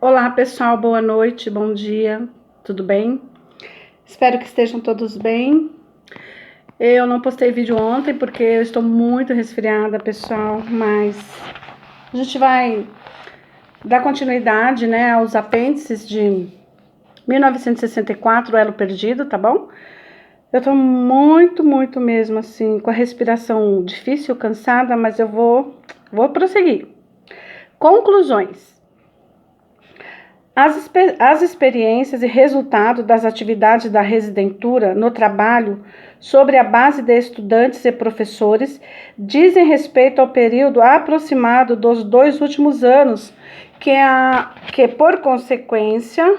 Olá pessoal, boa noite, bom dia, tudo bem? Espero que estejam todos bem. Eu não postei vídeo ontem porque eu estou muito resfriada, pessoal, mas a gente vai dar continuidade, né, aos apêndices de 1964, o Elo Perdido, tá bom? Eu tô muito mesmo assim, com a respiração difícil, cansada, mas eu vou prosseguir. Conclusões. As experiências e resultados das atividades da residentura no trabalho sobre a base de estudantes e professores dizem respeito ao período aproximado dos 2 últimos anos, que por consequência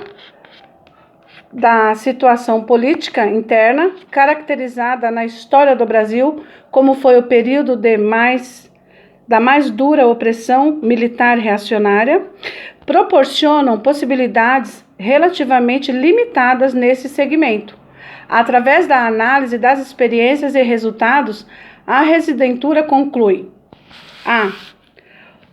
da situação política interna, caracterizada na história do Brasil como foi o período da mais dura opressão militar reacionária, proporcionam possibilidades relativamente limitadas nesse segmento. Através da análise das experiências e resultados, a residentura conclui: a.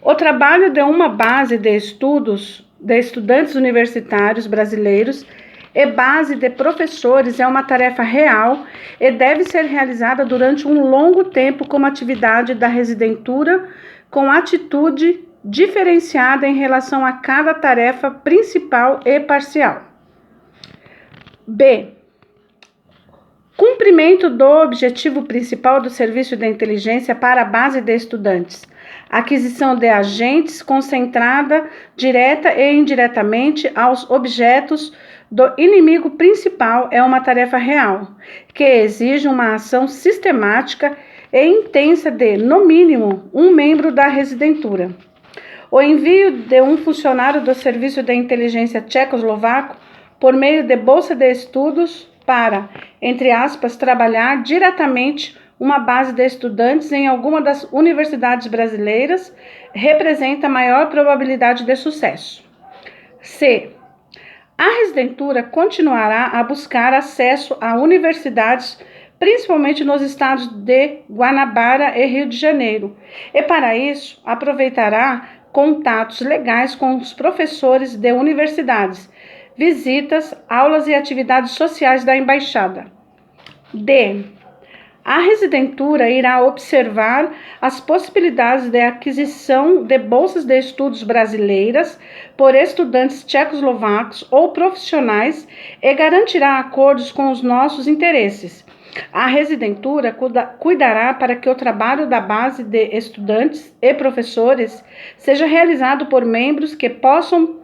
O trabalho de uma base de estudos de estudantes universitários brasileiros e base de professores é uma tarefa real e deve ser realizada durante um longo tempo como atividade da residentura, com atitude diferenciada em relação a cada tarefa principal e parcial. B. Cumprimento do objetivo principal do serviço de inteligência para a base de estudantes. Aquisição de agentes concentrada direta e indiretamente aos objetos do inimigo principal é uma tarefa real, que exige uma ação sistemática e intensa de, no mínimo, um membro da residentura. O envio de um funcionário do Serviço de Inteligência Tchecoslovaco por meio de bolsa de estudos para, entre aspas, trabalhar diretamente uma base de estudantes em alguma das universidades brasileiras representa maior probabilidade de sucesso. C. A residentura continuará a buscar acesso a universidades, principalmente nos estados de Guanabara e Rio de Janeiro, e para isso aproveitará contatos legais com os professores de universidades, visitas, aulas e atividades sociais da embaixada. D. A residentura irá observar as possibilidades de aquisição de bolsas de estudos brasileiras por estudantes tchecoslovacos ou profissionais e garantirá acordos com os nossos interesses. A residentura cuidará para que o trabalho da base de estudantes e professores seja realizado por membros que possuam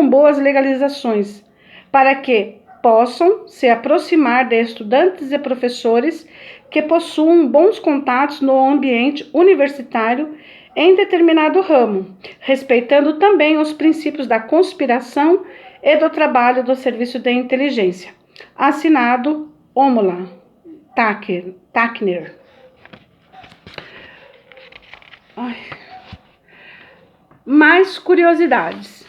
boas legalizações, para que possam se aproximar de estudantes e professores que possuam bons contatos no ambiente universitário em determinado ramo, respeitando também os princípios da conspiração e do trabalho do Serviço de Inteligência. Assinado Omola Tacner. Mais curiosidades.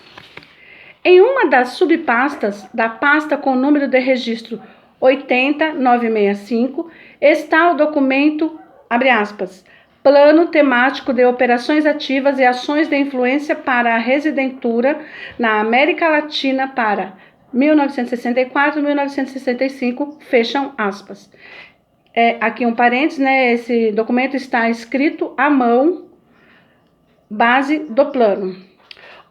Em uma das subpastas da pasta com o número de registro 80965 está o documento, abre aspas, Plano Temático de Operações Ativas e Ações de Influência para a Residentura na América Latina para 1964-1965, fecham aspas. Aqui um parênteses, né? Esse documento está escrito à mão, base do plano.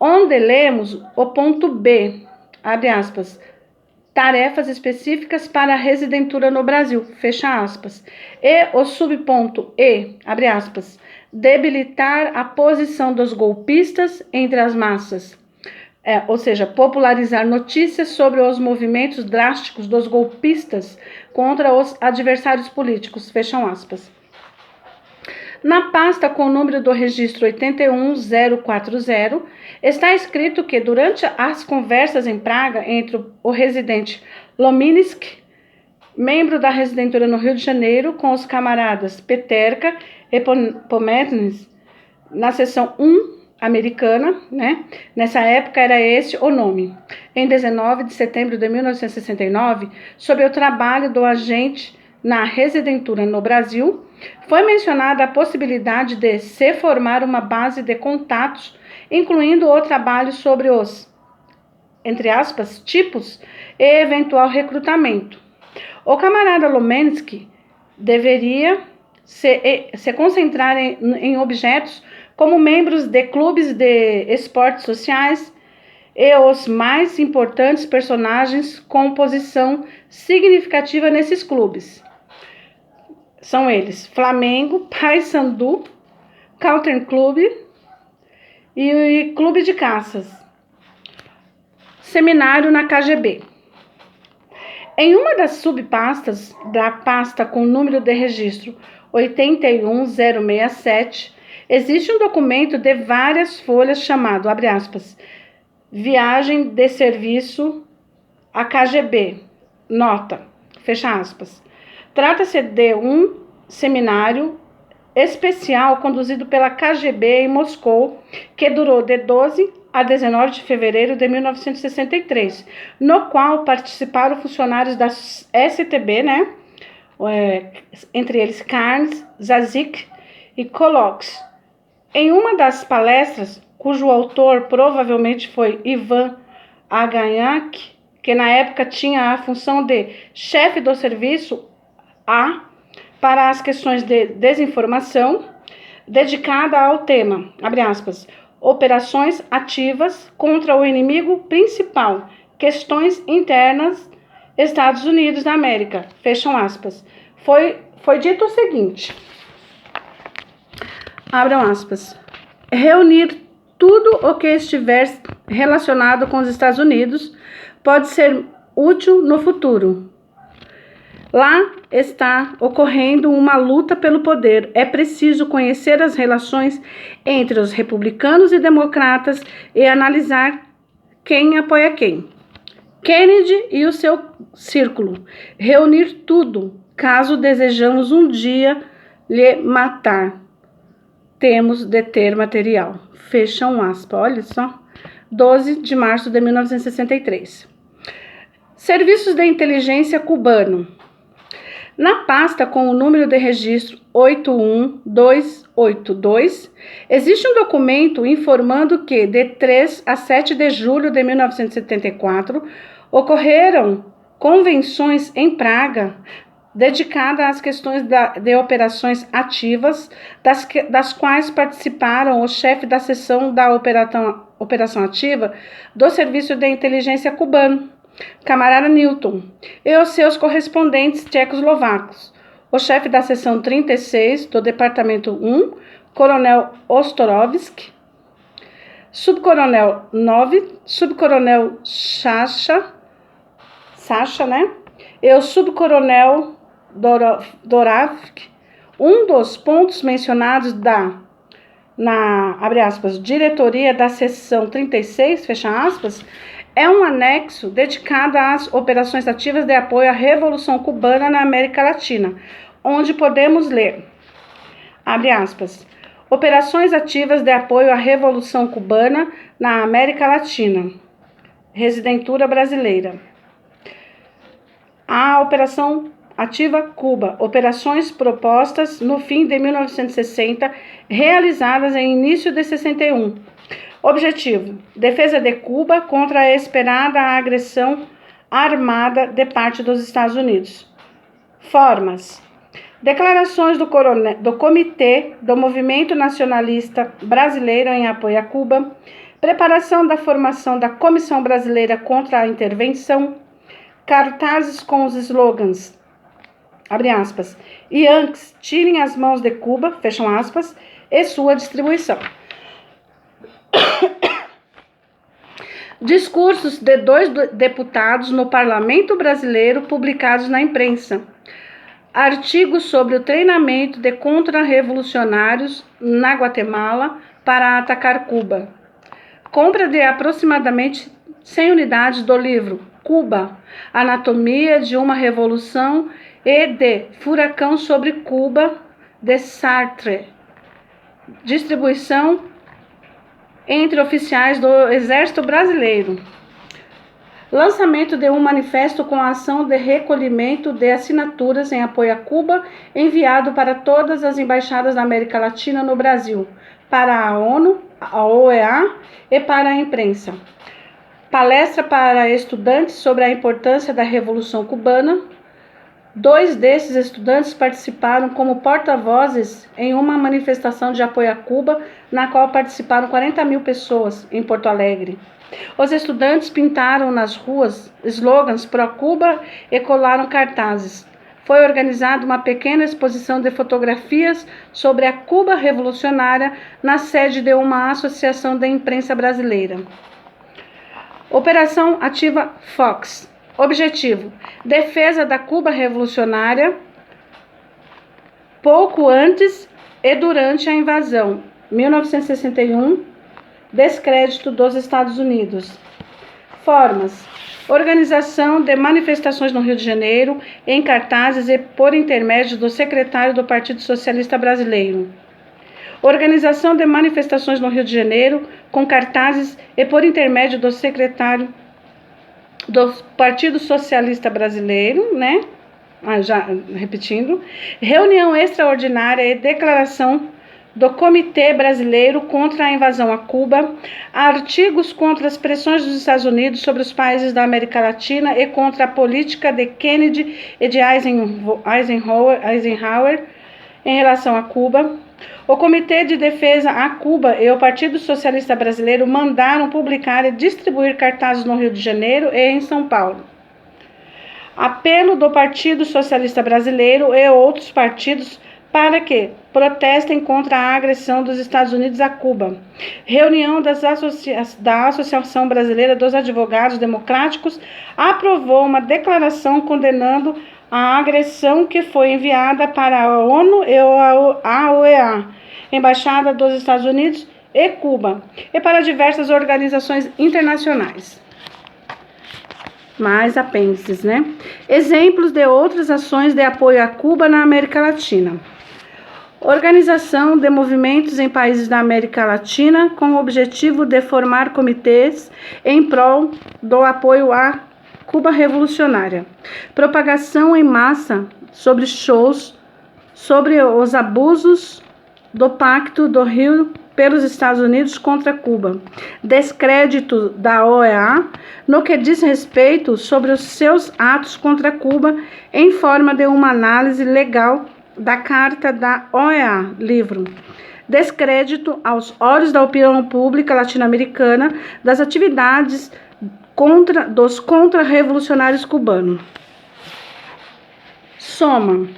Onde lemos o ponto B, abre aspas, tarefas específicas para a residentura no Brasil, fecha aspas, e o subponto E, abre aspas, debilitar a posição dos golpistas entre as massas, ou seja, popularizar notícias sobre os movimentos drásticos dos golpistas contra os adversários políticos, fecham aspas. Na pasta com o número do registro 81040, está escrito que durante as conversas em Praga entre o residente Lominski, membro da residentura no Rio de Janeiro, com os camaradas Peterka e Pomertins, na seção 1 americana, né? Nessa época era esse o nome. Em 19 de setembro de 1969, sob o trabalho do agente na residentura no Brasil, foi mencionada a possibilidade de se formar uma base de contatos incluindo o trabalho sobre os, entre aspas, tipos e eventual recrutamento. O camarada Lomensky deveria se concentrar em objetos como membros de clubes de esportes sociais e os mais importantes personagens com posição significativa nesses clubes. São eles: Flamengo, Paysandu, Country Club e Clube de Caças. Seminário na KGB. Em uma das subpastas da pasta com número de registro 81067, existe um documento de várias folhas chamado, abre aspas, Viagem de Serviço a KGB, nota, fecha aspas. Trata-se de um seminário especial conduzido pela KGB em Moscou, que durou de 12 a 19 de fevereiro de 1963, no qual participaram funcionários da STB, entre eles Carnes, Zazik e Koloks. Em uma das palestras, cujo autor provavelmente foi Ivan Aganyak, que na época tinha a função de chefe do serviço A para as questões de desinformação, dedicada ao tema, abre aspas, operações ativas contra o inimigo principal, questões internas, Estados Unidos da América, fecham aspas. Foi dito o seguinte, abram aspas, reunir tudo o que estiver relacionado com os Estados Unidos pode ser útil no futuro. Lá está ocorrendo uma luta pelo poder. É preciso conhecer as relações entre os republicanos e democratas e analisar quem apoia quem. Kennedy e o seu círculo. Reunir tudo, caso desejamos um dia lhe matar. Temos de ter material. Fecham aspas. Olha só. 12 de março de 1963. Serviços de inteligência cubano. Na pasta com o número de registro 81282, existe um documento informando que, de 3 a 7 de julho de 1974, ocorreram convenções em Praga dedicadas às questões de operações ativas, das quais participaram o chefe da seção da operação ativa do Serviço de Inteligência cubano, camarada Newton, e os seus correspondentes tchecoslovacos, o chefe da seção 36 do Departamento 1, coronel Ostorovsky, subcoronel 9, subcoronel Sacha, e o subcoronel Doravsky. Um dos pontos mencionados na, abre aspas, diretoria da seção 36, fecha aspas, é um anexo dedicado às operações ativas de apoio à Revolução Cubana na América Latina, onde podemos ler, abre aspas, operações ativas de apoio à Revolução Cubana na América Latina, Residentura Brasileira. A Operação Ativa Cuba, operações propostas no fim de 1960, realizadas em início de 61. Objetivo: defesa de Cuba contra a esperada agressão armada de parte dos Estados Unidos. Formas: declarações do Comitê do Movimento Nacionalista Brasileiro em apoio a Cuba, preparação da formação da Comissão Brasileira contra a Intervenção, cartazes com os slogans, abre aspas, Yankees, tirem as mãos de Cuba, fecham aspas, e sua distribuição. Discursos de 2 deputados no Parlamento Brasileiro publicados na imprensa. Artigos sobre o treinamento de contra-revolucionários na Guatemala para atacar Cuba. Compra de aproximadamente 100 unidades do livro Cuba, Anatomia de uma Revolução e de Furacão sobre Cuba, de Sartre. Distribuição entre oficiais do Exército Brasileiro. Lançamento de um manifesto com a ação de recolhimento de assinaturas em apoio a Cuba, enviado para todas as embaixadas da América Latina no Brasil, para a ONU, a OEA e para a imprensa. Palestra para estudantes sobre a importância da Revolução Cubana. 2 desses estudantes participaram como porta-vozes em uma manifestação de apoio a Cuba, na qual participaram 40 mil pessoas em Porto Alegre. Os estudantes pintaram nas ruas slogans pró-Cuba e colaram cartazes. Foi organizada uma pequena exposição de fotografias sobre a Cuba revolucionária na sede de uma associação de imprensa brasileira. Operação Ativa Fox. Objetivo: defesa da Cuba revolucionária pouco antes e durante a invasão. 1961. Descrédito dos Estados Unidos. Formas: organização de manifestações no Rio de Janeiro, em cartazes e por intermédio do secretário do Partido Socialista Brasileiro. Organização de manifestações no Rio de Janeiro, com cartazes e por intermédio do secretário do Partido Socialista Brasileiro, né? Já repetindo. Reunião extraordinária e declaração do Comitê Brasileiro contra a invasão a Cuba, artigos contra as pressões dos Estados Unidos sobre os países da América Latina e contra a política de Kennedy e de Eisenhower em relação a Cuba. O Comitê de Defesa a Cuba e o Partido Socialista Brasileiro mandaram publicar e distribuir cartazes no Rio de Janeiro e em São Paulo. Apelo do Partido Socialista Brasileiro e outros partidos para que protestem contra a agressão dos Estados Unidos a Cuba. Reunião da Associação Brasileira dos Advogados Democráticos aprovou uma declaração condenando a agressão que foi enviada para a ONU e a OEA, Embaixada dos Estados Unidos e Cuba, e para diversas organizações internacionais. Mais apêndices, né? Exemplos de outras ações de apoio a Cuba na América Latina. Organização de movimentos em países da América Latina com o objetivo de formar comitês em prol do apoio à Cuba revolucionária. Propagação em massa sobre shows sobre os abusos do Pacto do Rio pelos Estados Unidos contra Cuba. Descrédito da OEA no que diz respeito sobre os seus atos contra Cuba em forma de uma análise legal da Carta da OEA, livro. Descrédito aos olhos da opinião pública latino-americana das atividades dos contra-revolucionários cubanos. Soma.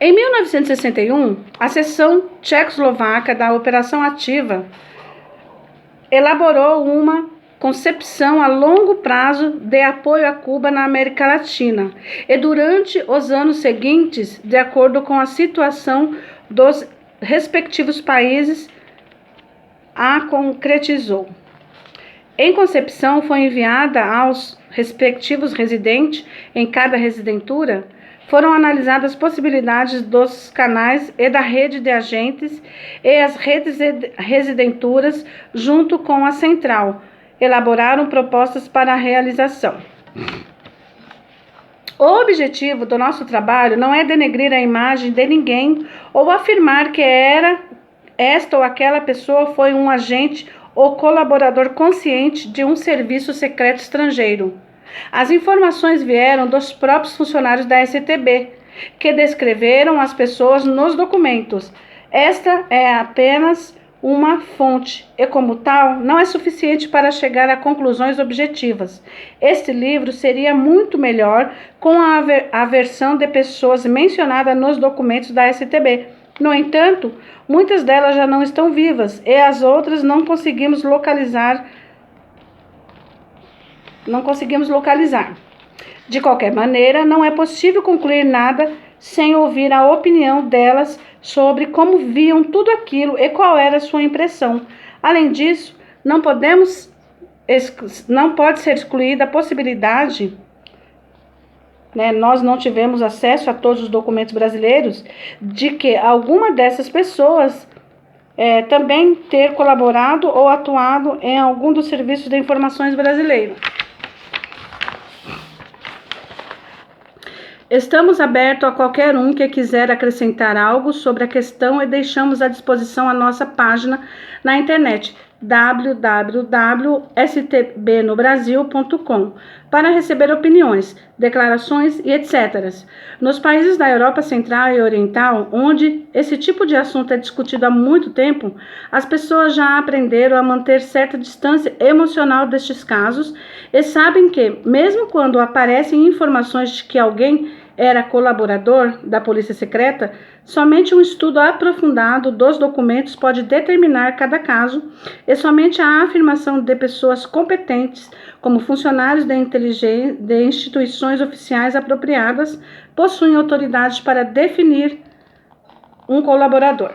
Em 1961, a seção tchecoslovaca da Operação Ativa elaborou uma concepção a longo prazo de apoio a Cuba na América Latina e durante os anos seguintes, de acordo com a situação dos respectivos países, a concretizou. Em concepção, foi enviada aos respectivos residentes em cada residentura. Foram analisadas as possibilidades dos canais e da rede de agentes e as redes residenturas junto com a central. Elaboraram propostas para a realização. O objetivo do nosso trabalho não é denegrir a imagem de ninguém ou afirmar que esta ou aquela pessoa foi um agente ou colaborador consciente de um serviço secreto estrangeiro. As informações vieram dos próprios funcionários da STB, que descreveram as pessoas nos documentos. Esta é apenas uma fonte e, como tal, não é suficiente para chegar a conclusões objetivas. Este livro seria muito melhor com a versão de pessoas mencionada nos documentos da STB. No entanto, muitas delas já não estão vivas e as outras não conseguimos localizar. De qualquer maneira, não é possível concluir nada sem ouvir a opinião delas sobre como viam tudo aquilo e qual era a sua impressão. Além disso, não pode ser excluída a possibilidade, nós não tivemos acesso a todos os documentos brasileiros, de que alguma dessas pessoas também ter colaborado ou atuado em algum dos serviços de informações brasileiros. Estamos abertos a qualquer um que quiser acrescentar algo sobre a questão e deixamos à disposição a nossa página na internet www.stbnobrasil.com para receber opiniões, declarações e etc. Nos países da Europa Central e Oriental, onde esse tipo de assunto é discutido há muito tempo, as pessoas já aprenderam a manter certa distância emocional destes casos e sabem que, mesmo quando aparecem informações de que alguém era colaborador da polícia secreta, somente um estudo aprofundado dos documentos pode determinar cada caso e somente a afirmação de pessoas competentes, como funcionários de instituições oficiais apropriadas, possuem autoridade para definir um colaborador.